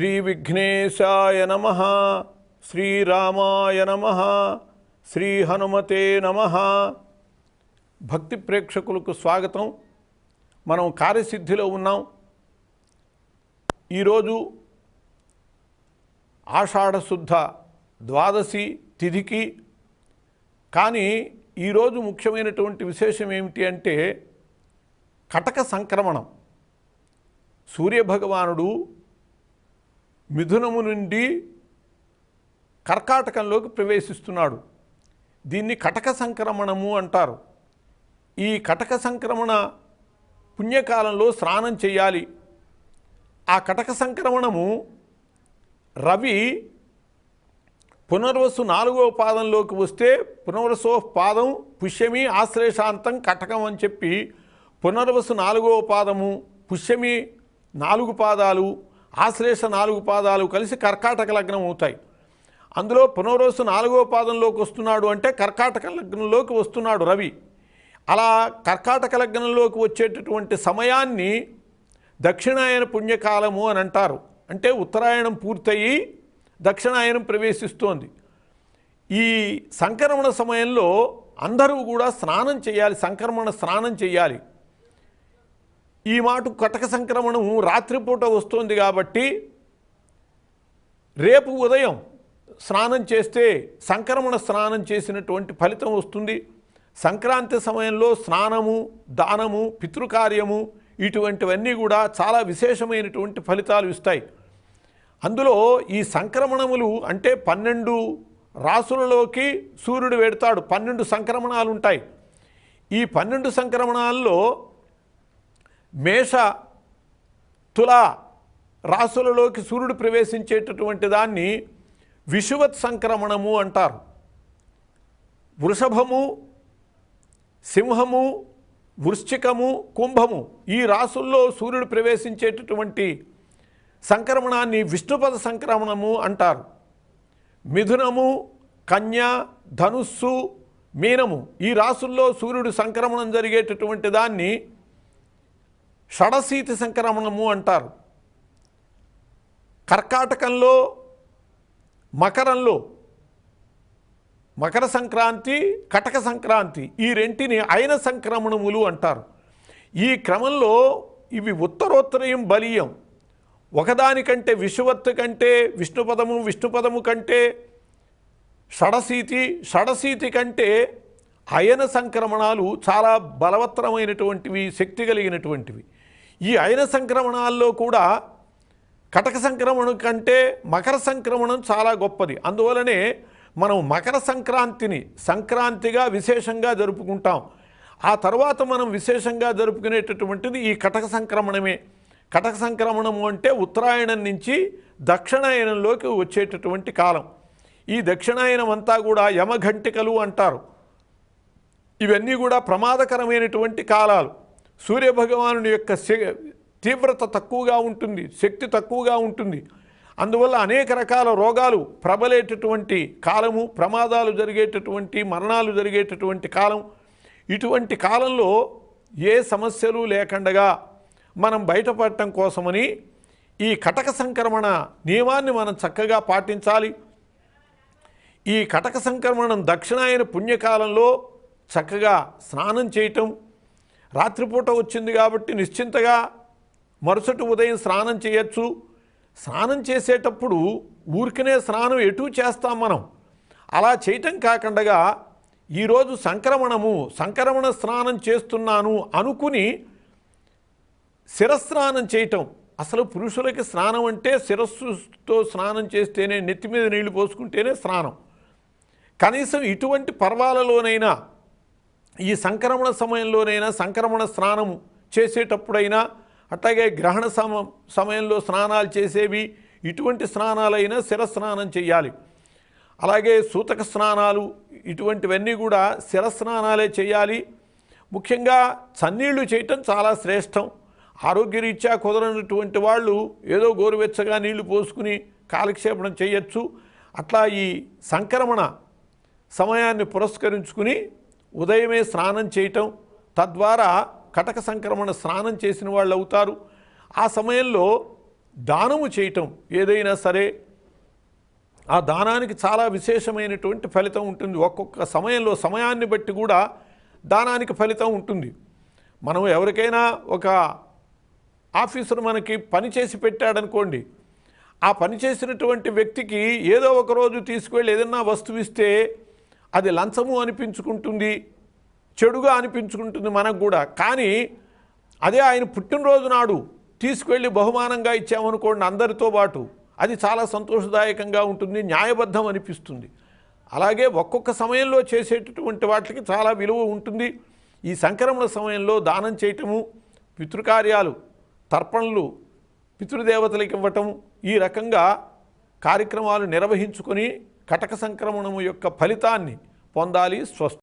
శ్రీ విఘ్నేశాయ నమః, శ్రీరామాయ నమః, శ్రీ హనుమతే నమః. భక్తి ప్రేక్షకులకు స్వాగతం. మనం కార్యసిద్ధిలో ఉన్నాం. ఈరోజు ఆషాఢ శుద్ధ ద్వాదశి తిథికి. కానీ ఈరోజు ముఖ్యమైనటువంటి విశేషం ఏమిటి అంటే కటక సంక్రమణం. సూర్యభగవానుడు మిథునము నుండి కర్కాటకంలోకి ప్రవేశిస్తున్నాడు. దీన్ని కటక సంక్రమణము అంటారు. ఈ కటక సంక్రమణ పుణ్యకాలంలో స్నానం చేయాలి. ఆ కటక సంక్రమణము రవి పునర్వసు 4వ పాదంలోకి వస్తే పునర్వసో పాదం పుష్యమి ఆశ్లేషాంతం కటకం అని చెప్పి పునర్వసు 4వ పాదము, పుష్యమి 4 పాదాలు, ఆశ్లేష 4 పాదాలు కలిసి కర్కాటక లగ్నం అవుతాయి. అందులో పునర్వసు 4వ పాదంలోకి వస్తున్నాడు అంటే కర్కాటక లగ్నంలోకి వస్తున్నాడు రవి. అలా కర్కాటక లగ్నంలోకి వచ్చేటటువంటి సమయాన్ని దక్షిణాయన పుణ్యకాలము అని అంటారు. అంటే ఉత్తరాయణం పూర్తయి దక్షిణాయనం ప్రవేశిస్తోంది. ఈ సంక్రమణ సమయంలో అందరూ కూడా స్నానం చేయాలి, సంక్రమణ స్నానం చేయాలి. ఈ మాట కటక సంక్రమణం రాత్రిపూట వస్తుంది కాబట్టి రేపు ఉదయం స్నానం చేస్తే సంక్రమణ స్నానం చేసినటువంటి ఫలితం వస్తుంది. సంక్రాంతి సమయంలో స్నానము, దానము, పితృకార్యము ఇటువంటివన్నీ కూడా చాలా విశేషమైనటువంటి ఫలితాలు ఇస్తాయి. అందులో ఈ సంక్రమణములు అంటే 12 రాసులలోకి సూర్యుడు వెడతాడు. 12 సంక్రమణాలు ఉంటాయి. ఈ 12 సంక్రమణాల్లో మేష, తుల రాసులలోకి సూర్యుడు ప్రవేశించేటటువంటి దాన్ని విషువత్ సంక్రమణము అంటారు. వృషభము, సింహము, వృశ్చికము, కుంభము ఈ రాసుల్లో సూర్యుడు ప్రవేశించేటటువంటి సంక్రమణాన్ని విష్ణుపద సంక్రమణము అంటారు. మిథునము, కన్య, ధనుస్సు, మీనము ఈ రాసుల్లో సూర్యుడు సంక్రమణం జరిగేటటువంటి దాన్ని షడశీతి సంక్రమణము అంటారు. కర్కాటకంలో, మకరంలో మకర సంక్రాంతి, కటక సంక్రాంతి ఈ రెంటిని అయన సంక్రమణములు అంటారు. ఈ క్రమంలో ఇవి ఉత్తరోత్తరయం బలీయం. ఒకదానికంటే విషువత్తు కంటే విష్ణుపదము, విష్ణుపదము కంటే షడశీతి, షడశీతి కంటే అయన సంక్రమణాలు చాలా బలవత్తరమైనటువంటివి, శక్తి కలిగినటువంటివి. ఈ అయన సంక్రమణాల్లో కూడా కటక సంక్రమణం కంటే మకర సంక్రమణం చాలా గొప్పది. అందువలనే మనం మకర సంక్రాంతిని సంక్రాంతిగా విశేషంగా జరుపుకుంటాం. ఆ తర్వాత మనం విశేషంగా జరుపుకునేటటువంటిది ఈ కటక సంక్రమణమే. కటక సంక్రమణము అంటే ఉత్తరాయణం నుంచి దక్షిణాయనంలోకి వచ్చేటటువంటి కాలం. ఈ దక్షిణాయనం అంతా కూడా యమఘంటికలు అంటారు. ఇవన్నీ కూడా ప్రమాదకరమైనటువంటి కాలాలు. సూర్యభగవానుని యొక్క తీవ్రత తక్కువగా ఉంటుంది, శక్తి తక్కువగా ఉంటుంది. అందువల్ల అనేక రకాల రోగాలు ప్రబలేటటువంటి కాలము, ప్రమాదాలు జరిగేటటువంటి, మరణాలు జరిగేటటువంటి కాలం. ఇటువంటి కాలంలో ఏ సమస్యలు లేకుండా మనం బయటపడటం కోసమని ఈ కటక సంక్రమణ నియమాన్ని మనం చక్కగా పాటించాలి. ఈ కటక సంక్రమణం దక్షిణాయన పుణ్యకాలంలో చక్కగా స్నానం చేయటం. రాత్రిపూట వచ్చింది కాబట్టి నిశ్చింతగా మరుసటి ఉదయం స్నానం చేయొచ్చు. స్నానం చేసేటప్పుడు ఊరికనే స్నానం ఎటు చేస్తాం మనం. అలా చేయటం కాకుండా ఈరోజు సంక్రమణ స్నానం చేస్తున్నాను అనుకుని శిరస్నానం చేయటం. అసలు పురుషులకి స్నానం అంటే శిరస్సుతో స్నానం చేస్తేనే, నెత్తి మీద నీళ్లు పోసుకుంటేనే స్నానం. కనీసం ఇటువంటి పర్వాలలోనైనా, ఈ సంక్రమణ సమయంలోనైనా, సంక్రమణ స్నానము చేసేటప్పుడైనా, అట్లాగే గ్రహణ సమయంలో స్నానాలు చేసేవి, ఇటువంటి స్నానాలైనా శిరస్నానం చేయాలి. అలాగే సూతక స్నానాలు ఇటువంటివన్నీ కూడా శిరస్నానాలే చేయాలి. ముఖ్యంగా చన్నీళ్లు చేయటం చాలా శ్రేష్టం. ఆరోగ్యరీత్యా కుదరనటువంటి వాళ్ళు ఏదో గోరువెచ్చగా నీళ్లు పోసుకుని కాలక్షేపణం చేయొచ్చు. అట్లా ఈ సంక్రమణ సమయాన్ని పురస్కరించుకుని ఉదయమే స్నానం చేయటం, తద్వారా కటక సంక్రమణ స్నానం చేసిన వాళ్ళు అవుతారు. ఆ సమయంలో దానము చేయటం ఏదైనా సరే ఆ దానానికి చాలా విశేషమైనటువంటి ఫలితం ఉంటుంది. ఒక్కొక్క సమయంలో సమయాన్ని బట్టి కూడా దానానికి ఫలితం ఉంటుంది. మనం ఎవరికైనా ఒక ఆఫీసర్ మనకి పని చేసి పెట్టాడనుకోండి, ఆ పని చేసినటువంటి వ్యక్తికి ఏదో ఒక రోజు తీసుకువెళ్ళి ఏదన్నా వస్తువు ఇస్తే అది లంచము అనిపించుకుంటుంది, చెడుగా అనిపించుకుంటుంది మనకు కూడా. కానీ అదే ఆయన పుట్టినరోజు నాడు తీసుకువెళ్ళి బహుమానంగా ఇచ్చామనుకోండి అందరితో పాటు, అది చాలా సంతోషదాయకంగా ఉంటుంది, న్యాయబద్ధం అనిపిస్తుంది. అలాగే ఒక్కొక్క సమయంలో చేసేటటువంటి వాటికి చాలా విలువ ఉంటుంది. ఈ సంక్రమణ సమయంలో దానం చేయటము, పితృకార్యాలు, తర్పణలు పితృదేవతలకు ఇవ్వటం, ఈ రకంగా కార్యక్రమాలు నిర్వహించుకొని కటక సంక్రమణము యొక్క ఫలితాన్ని పొందాలి. స్వస్తి.